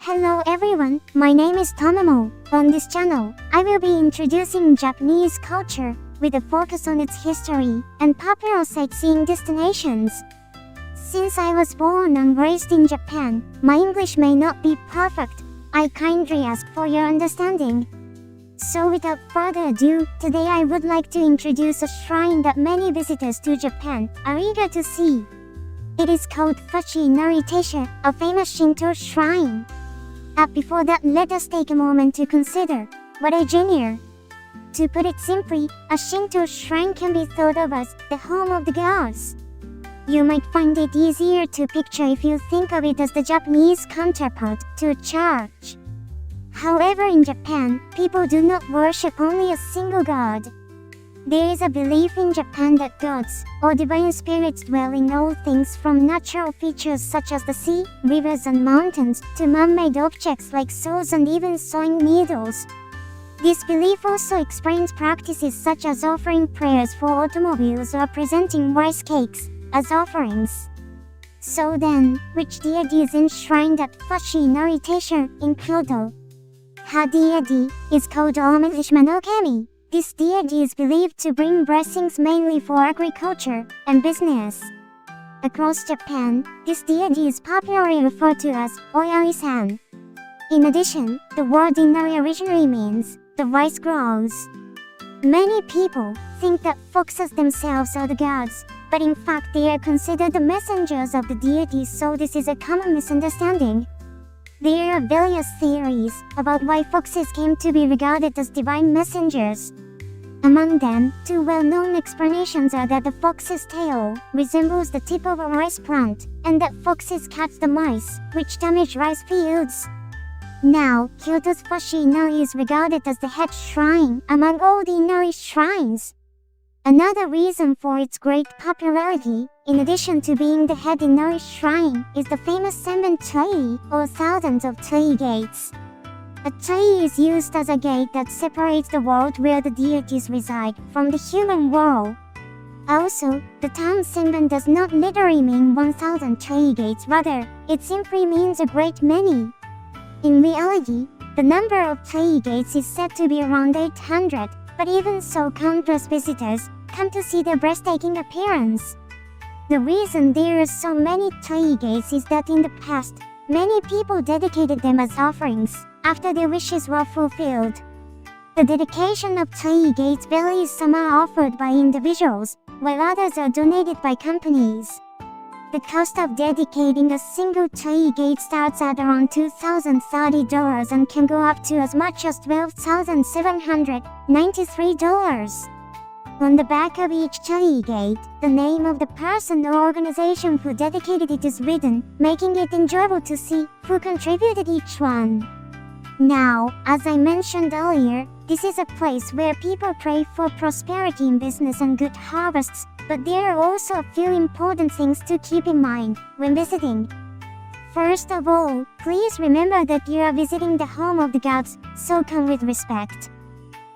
Hello everyone, my name is Tamamo. On this channel, I will be introducing Japanese culture with a focus on its history and popular sightseeing destinations. Since I was born and raised in Japan, my English may not be perfect. I kindly ask for your understanding. So without further ado, today I would like to introduce a shrine that many visitors to Japan are eager to see. It is called Fushimi Inari Shrine, a famous Shinto shrine. But before that, let us take a moment to consider what a genre. To put it simply, a Shinto shrine can be thought of as the home of the gods. You might find it easier to picture if you think of it as the Japanese counterpart to a church. However, in Japan, people do not worship only a single god. There is a belief in Japan that gods, or divine spirits, dwell in all things from natural features such as the sea, rivers and mountains, to man-made objects like saws and even sewing needles. This belief also explains practices such as offering prayers for automobiles or presenting rice cakes as offerings. So then, which deity is enshrined at Fushimi Inari Shrine in Kyoto? Her deity is called Kami. This deity is believed to bring blessings mainly for agriculture and business. Across Japan, this deity is popularly referred to as Oyari-san. In addition, the word Inari originally means the rice grows. Many people think that foxes themselves are the gods, but in fact they are considered the messengers of the deities, so this is a common misunderstanding. There are various theories about why foxes came to be regarded as divine messengers. Among them, two well-known explanations are that the fox's tail resembles the tip of a rice plant, and that foxes catch the mice, which damage rice fields. Now, Kyoto's Fushimi Inari is regarded as the head shrine among all the Inari shrines. Another reason for its great popularity, in addition to being the head Inari shrine, is the famous Senben Torii, or thousands of torii gates. A torii is used as a gate that separates the world where the deities reside from the human world. Also, the term Senben does not literally mean 1,000 torii gates, rather, it simply means a great many. In reality, the number of torii gates is said to be around 800, but even so, countless visitors come to see their breathtaking appearance. The reason there are so many torii gates is that in the past, many people dedicated them as offerings after their wishes were fulfilled. The dedication of torii gates varies. Some are offered by individuals, while others are donated by companies. The cost of dedicating a single torii gate starts at around $2,030 and can go up to as much as $12,793. On the back of each torii gate, the name of the person or organization who dedicated it is written, making it enjoyable to see who contributed each one. Now, as I mentioned earlier, this is a place where people pray for prosperity in business and good harvests, but there are also a few important things to keep in mind when visiting. First of all, please remember that you are visiting the home of the gods, so come with respect.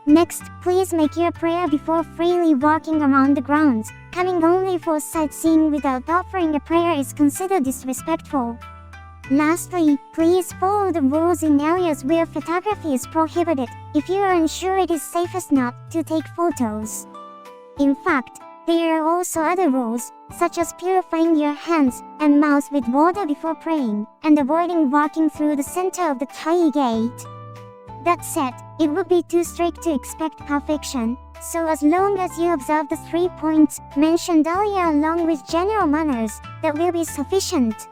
Next, please make your prayer before freely walking around the grounds. Coming only for sightseeing without offering a prayer is considered disrespectful. Lastly, please follow the rules in areas where photography is prohibited if you are unsure it is safest not to take photos. In fact, there are also other rules, such as purifying your hands and mouth with water before praying, and avoiding walking through the center of the torii gate. That said, it would be too strict to expect perfection, so as long as you observe the 3 points mentioned earlier along with general manners, that will be sufficient.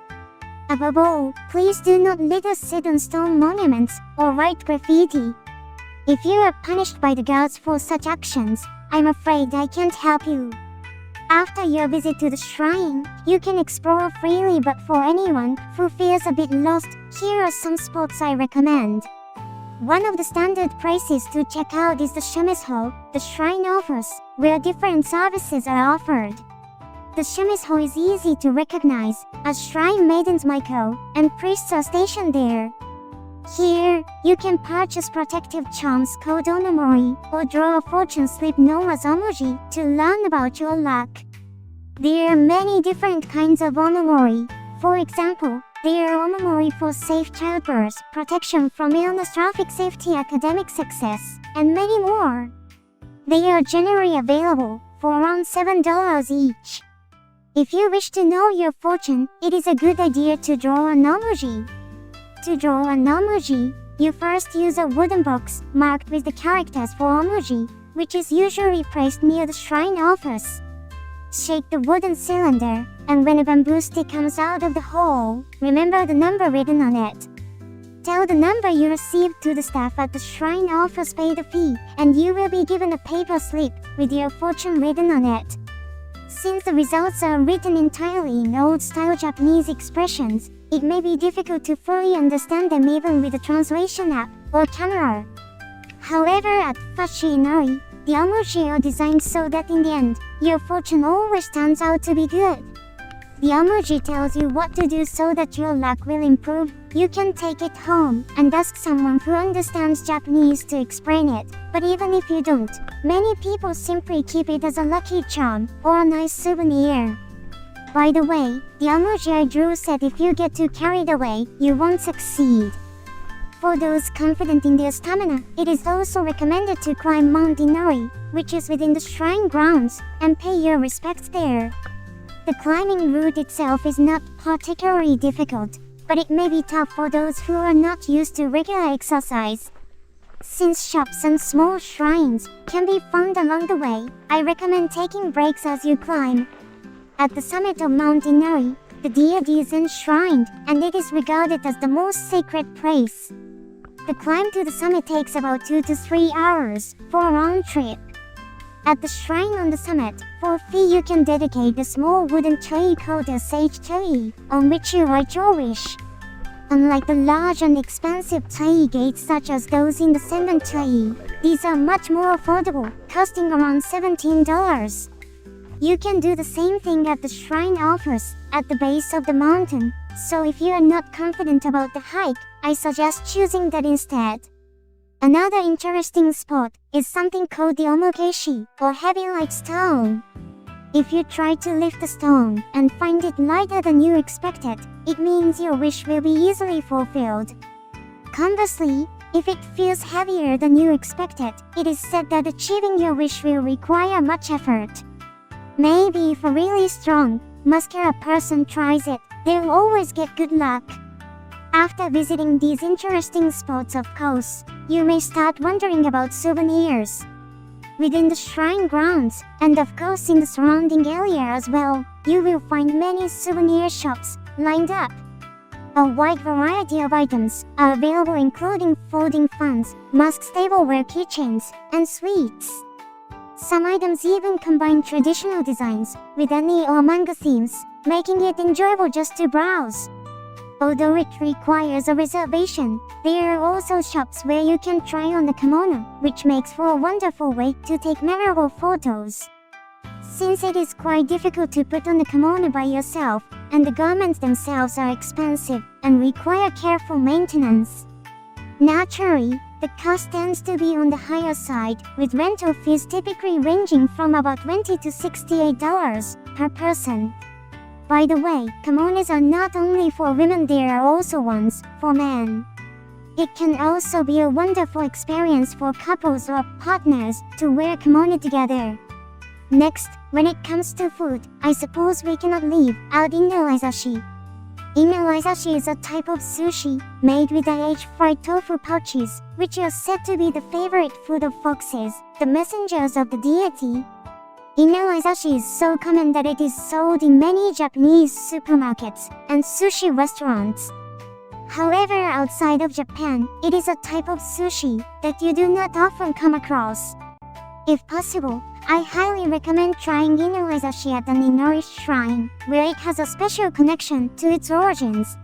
Above all, please do not litter, sit on stone monuments, or write graffiti. If you are punished by the gods for such actions, I'm afraid I can't help you. After your visit to the shrine, you can explore freely, but for anyone who feels a bit lost, here are some spots I recommend. One of the standard places to check out is the Shumis Hall, the shrine offers, where different services are offered. The Shumis Hall is easy to recognize, as shrine maidens Maiko and priests are stationed there. Here, you can purchase protective charms called onomori, or draw a fortune slip known as omoji, to learn about your luck. There are many different kinds of onomori. For example, They are omamori for safe childbirth, protection from illness, traffic safety, academic success, and many more. They are generally available for around $7 each. If you wish to know your fortune, it is a good idea to draw an emoji. To draw an emoji, you first use a wooden box marked with the characters for emoji, which is usually placed near the shrine office. Shake the wooden cylinder, and when a bamboo stick comes out of the hole, remember the number written on it. Tell the number you received to the staff at the shrine office, pay the fee, and you will be given a paper slip with your fortune written on it. Since the results are written entirely in old-style Japanese expressions, it may be difficult to fully understand them even with a translation app or camera. However, at Fushimi Inari, the emoji are designed so that in the end, your fortune always turns out to be good. The emoji tells you what to do so that your luck will improve. You can take it home and ask someone who understands Japanese to explain it, but even if you don't, many people simply keep it as a lucky charm or a nice souvenir. By the way, the emoji I drew said if you get too carried away, you won't succeed. For those confident in their stamina, it is also recommended to climb Mount Inari, which is within the shrine grounds, and pay your respects there. The climbing route itself is not particularly difficult, but it may be tough for those who are not used to regular exercise. Since shops and small shrines can be found along the way, I recommend taking breaks as you climb. At the summit of Mount Inari, the deity is enshrined, and it is regarded as the most sacred place. The climb to the summit takes about 2 to 3 hours for a round trip. At the shrine on the summit, for a fee you can dedicate a small wooden tree called a sage tree, on which you write your wish. Unlike the large and expensive tree gates such as those in the Sendan tree, these are much more affordable, costing around $17. You can do the same thing at the shrine office, at the base of the mountain, so if you are not confident about the hike, I suggest choosing that instead. Another interesting spot is something called the omogeshi, or heavy light stone. If you try to lift the stone and find it lighter than you expected, it means your wish will be easily fulfilled. Conversely, if it feels heavier than you expected, it is said that achieving your wish will require much effort. Maybe if a really strong, muscular person tries it, they'll always get good luck. After visiting these interesting spots, of course, you may start wondering about souvenirs. Within the shrine grounds, and of course in the surrounding area as well, you will find many souvenir shops lined up. A wide variety of items are available, including folding fans, masks, tableware, keychains, and sweets. Some items even combine traditional designs with anime or manga themes, making it enjoyable just to browse. Although it requires a reservation, there are also shops where you can try on the kimono, which makes for a wonderful way to take memorable photos. Since it is quite difficult to put on the kimono by yourself, and the garments themselves are expensive and require careful maintenance, naturally, the cost tends to be on the higher side, with rental fees typically ranging from about $20 to $68 per person. By the way, kimonos are not only for women, there are also ones for men. It can also be a wonderful experience for couples or partners to wear kimono together. Next, when it comes to food, I suppose we cannot leave out inarizashi. Inarizashi is a type of sushi made with aged fried tofu pouches, which are said to be the favorite food of foxes, the messengers of the deity. Inarizashi is so common that it is sold in many Japanese supermarkets and sushi restaurants. However, outside of Japan, it is a type of sushi that you do not often come across. If possible, I highly recommend trying inarizashi at an Inari Shrine, where it has a special connection to its origins.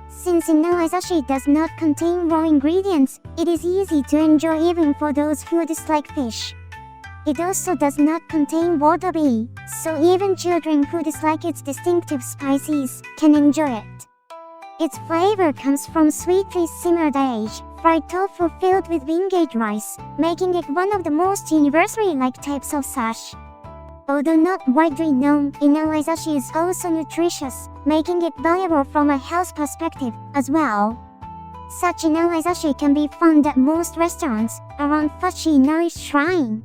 Since inarizashi does not contain raw ingredients, it is easy to enjoy even for those who dislike fish. It also does not contain wasabi, so even children who dislike its distinctive spices can enjoy it. Its flavor comes from sweetly simmered aged fried tofu filled with wingate rice, making it one of the most universally liked types of sushi. Although not widely known, inarizashi is also nutritious, making it valuable from a health perspective as well. Such inarizashi can be found at most restaurants around Fushimi Inari Shrine.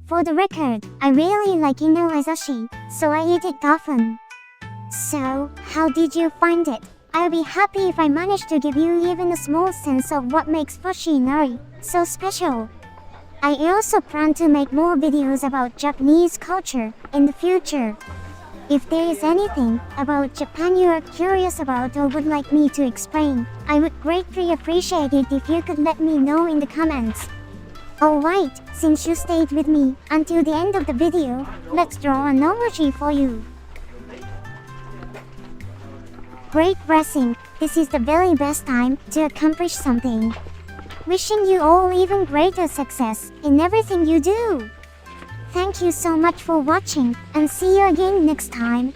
For the record, I really like inarizashi, so I eat it often. So, how did you find it? I'll be happy if I manage to give you even a small sense of what makes Fushimi Inari so special. I also plan to make more videos about Japanese culture in the future. If there is anything about Japan you are curious about or would like me to explain, I would greatly appreciate it if you could let me know in the comments. Alright, since you stayed with me until the end of the video, let's draw an emoji for you. Great blessing, this is the very best time to accomplish something. Wishing you all even greater success in everything you do. Thank you so much for watching, and see you again next time.